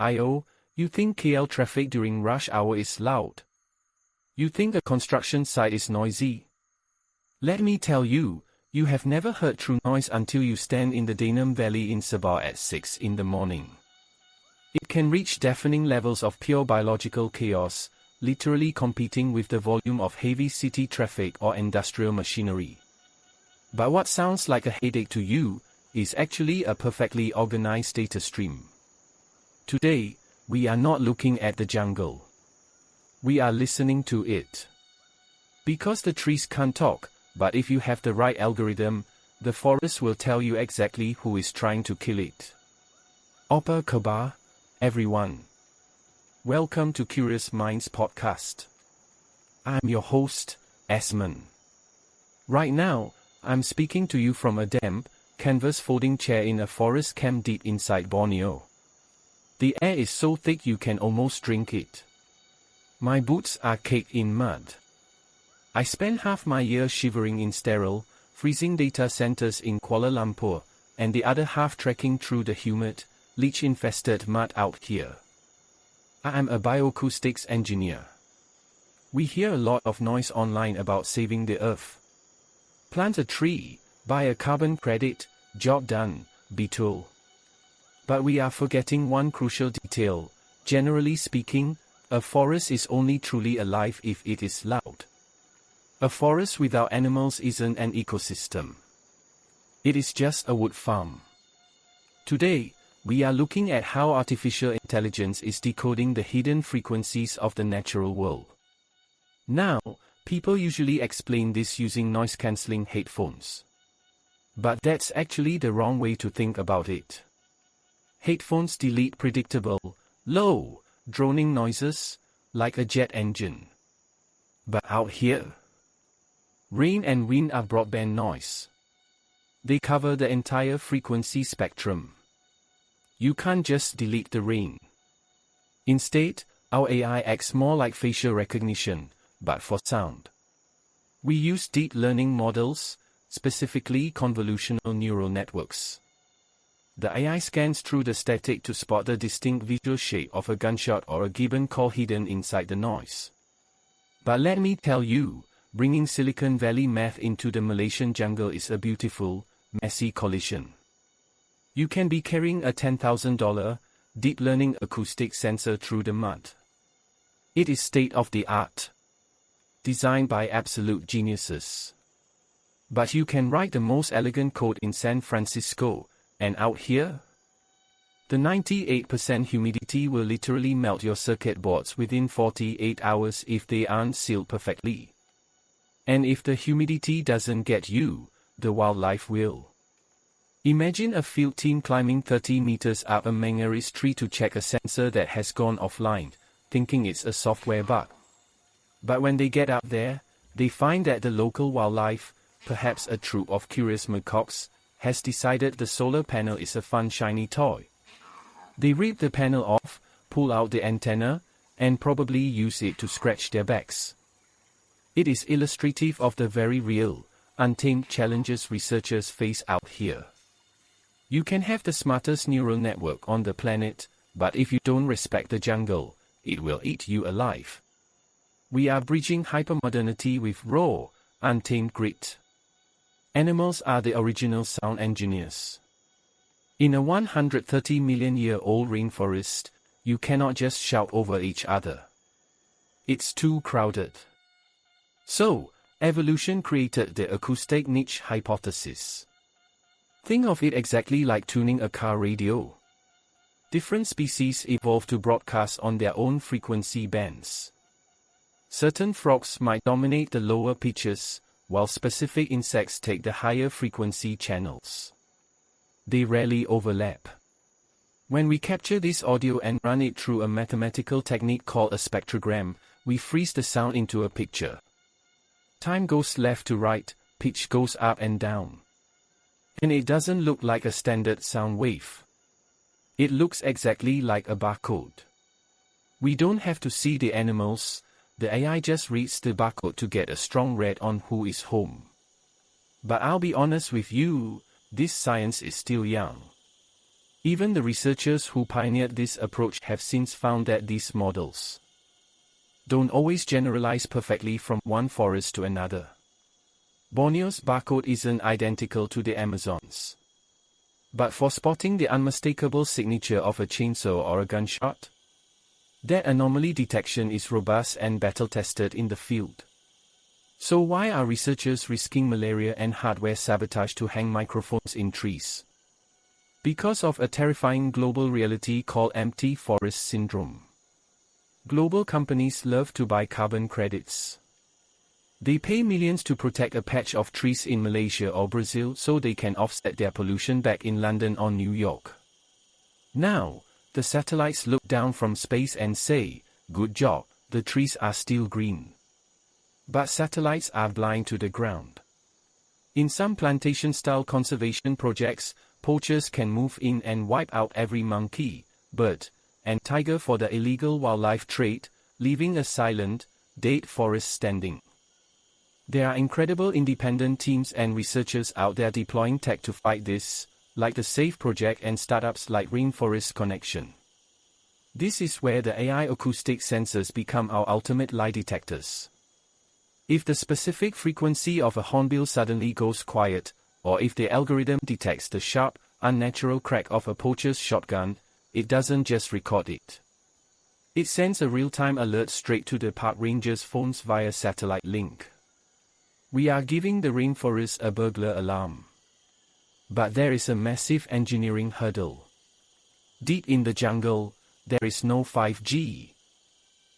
I.O., you think KL traffic during rush hour is loud. You think a construction site is noisy. Let me tell you, you have never heard true noise until you stand in the Denham Valley in Sabah at 6 in the morning. It can reach deafening levels of pure biological chaos, literally competing with the volume of heavy city traffic or industrial machinery. But what sounds like a headache to you is actually a perfectly organized data stream. Today, we are not looking at the jungle. We are listening to it. Because the trees can't talk, but if you have the right algorithm, the forest will tell you exactly who is trying to kill it. Opa Kabar, everyone. Welcome to Curious Minds podcast. I'm your host, Azman. Right now, I'm speaking to you from a damp, canvas folding chair in a forest camp deep inside Borneo. The air is so thick you can almost drink it. My boots are caked in mud. I spent half my year shivering in sterile, freezing data centers in Kuala Lumpur, and the other half trekking through the humid, leech-infested mud out here. I am a bio-acoustics engineer. We hear a lot of noise online about saving the earth. Plant a tree, buy a carbon credit, job done, be told. But we are forgetting one crucial detail. Generally speaking, a forest is only truly alive if it is loud. A forest without animals isn't an ecosystem. It is just a wood farm. Today, we are looking at how artificial intelligence is decoding the hidden frequencies of the natural world. Now, people usually explain this using noise-cancelling headphones. But that's actually the wrong way to think about it. Headphones delete predictable, low, droning noises, like a jet engine. But out here, rain and wind are broadband noise. They cover the entire frequency spectrum. You can't just delete the rain. Instead, our AI acts more like facial recognition, but for sound. We use deep learning models, specifically convolutional neural networks. The AI scans through the static to spot the distinct visual shape of a gunshot or a gibbon call hidden inside the noise. But let me tell you, bringing Silicon Valley math into the Malaysian jungle is a beautiful, messy collision. You can be carrying a $10,000 deep learning acoustic sensor through the mud. It is state-of-the-art, designed by absolute geniuses. But you can write the most elegant code in San Francisco, and out here, the 98% humidity will literally melt your circuit boards within 48 hours if they aren't sealed perfectly. And if the humidity doesn't get you, the wildlife will. Imagine a field team climbing 30 meters up a mangaris tree to check a sensor that has gone offline, thinking it's a software bug. But when they get up there, they find that the local wildlife, perhaps a troop of curious macaques, has decided the solar panel is a fun shiny toy. They rip the panel off, pull out the antenna, and probably use it to scratch their backs. It is illustrative of the very real, untamed challenges researchers face out here. You can have the smartest neural network on the planet, but if you don't respect the jungle, it will eat you alive. We are bridging hypermodernity with raw, untamed grit. Animals are the original sound engineers. In a 130 million year old rainforest, you cannot just shout over each other. It's too crowded. So, evolution created the Acoustic Niche Hypothesis. Think of it exactly like tuning a car radio. Different species evolve to broadcast on their own frequency bands. Certain frogs might dominate the lower pitches, while specific insects take the higher frequency channels. They rarely overlap. When we capture this audio and run it through a mathematical technique called a spectrogram, we freeze the sound into a picture. Time goes left to right, pitch goes up and down. And it doesn't look like a standard sound wave. It looks exactly like a barcode. We don't have to see the animals, the AI just reads the barcode to get a strong read on who is home. But I'll be honest with you, this science is still young. Even the researchers who pioneered this approach have since found that these models don't always generalize perfectly from one forest to another. Borneo's barcode isn't identical to the Amazon's. But for spotting the unmistakable signature of a chainsaw or a gunshot, that anomaly detection is robust and battle-tested in the field. So why are researchers risking malaria and hardware sabotage to hang microphones in trees? Because of a terrifying global reality called empty forest syndrome. Global companies love to buy carbon credits. They pay millions to protect a patch of trees in Malaysia or Brazil so they can offset their pollution back in London or New York. Now, the satellites look down from space and say, "Good job, the trees are still green." But satellites are blind to the ground. In some plantation-style conservation projects, poachers can move in and wipe out every monkey, bird, and tiger for the illegal wildlife trade, leaving a silent, dead forest standing. There are incredible independent teams and researchers out there deploying tech to fight this, like the SAFE project and startups like Rainforest Connection. This is where the AI acoustic sensors become our ultimate lie detectors. If the specific frequency of a hornbill suddenly goes quiet, or if the algorithm detects the sharp, unnatural crack of a poacher's shotgun, it doesn't just record it. It sends a real-time alert straight to the park ranger's phones via satellite link. We are giving the rainforest a burglar alarm. But there is a massive engineering hurdle. Deep in the jungle, there is no 5G.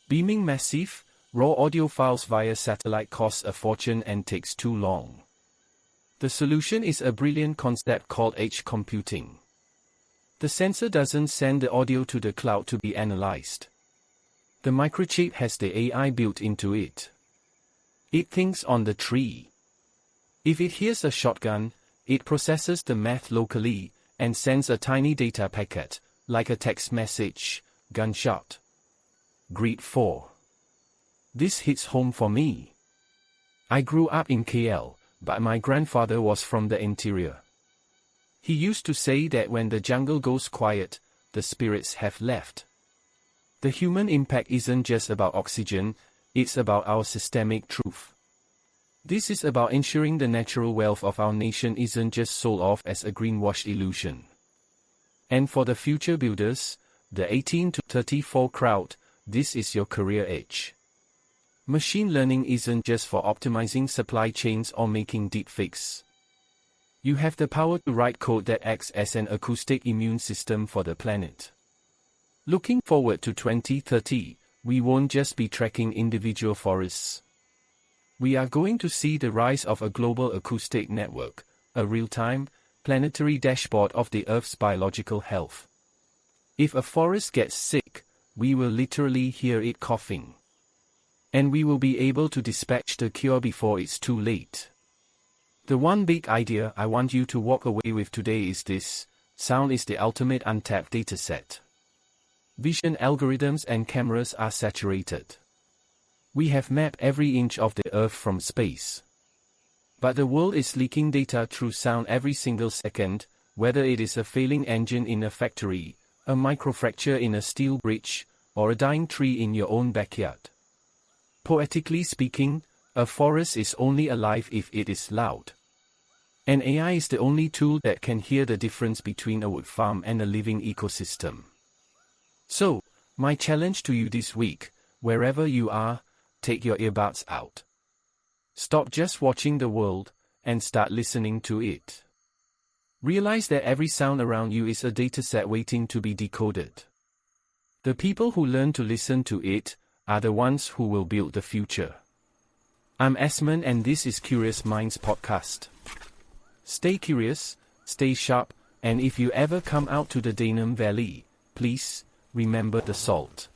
Beaming massive, raw audio files via satellite costs a fortune and takes too long. The solution is a brilliant concept called edge computing. The sensor doesn't send the audio to the cloud to be analyzed. The microchip has the AI built into it. It thinks on the tree. If it hears a shotgun, it processes the math locally and sends a tiny data packet, like a text message, gunshot. Grid 4. This hits home for me. I grew up in KL, but my grandfather was from the interior. He used to say that when the jungle goes quiet, the spirits have left. The human impact isn't just about oxygen, it's about our systemic truth. This is about ensuring the natural wealth of our nation isn't just sold off as a greenwashed illusion. And for the future builders, the 18 to 34 crowd, this is your career edge. Machine learning isn't just for optimizing supply chains or making deepfakes. You have the power to write code that acts as an acoustic immune system for the planet. Looking forward to 2030, we won't just be tracking individual forests. We are going to see the rise of a global acoustic network, a real-time, planetary dashboard of the Earth's biological health. If a forest gets sick, we will literally hear it coughing. And we will be able to dispatch the cure before it's too late. The one big idea I want you to walk away with today is this: sound is the ultimate untapped dataset. Vision algorithms and cameras are saturated. We have mapped every inch of the Earth from space. But the world is leaking data through sound every single second, whether it is a failing engine in a factory, a microfracture in a steel bridge, or a dying tree in your own backyard. Poetically speaking, a forest is only alive if it is loud. And AI is the only tool that can hear the difference between a wood farm and a living ecosystem. So, my challenge to you this week, wherever you are, take your earbuds out. Stop just watching the world, and start listening to it. Realize that every sound around you is a dataset waiting to be decoded. The people who learn to listen to it are the ones who will build the future. I'm Azman and this is Curious Minds Podcast. Stay curious, stay sharp, and if you ever come out to the Danum Valley, please remember the salt.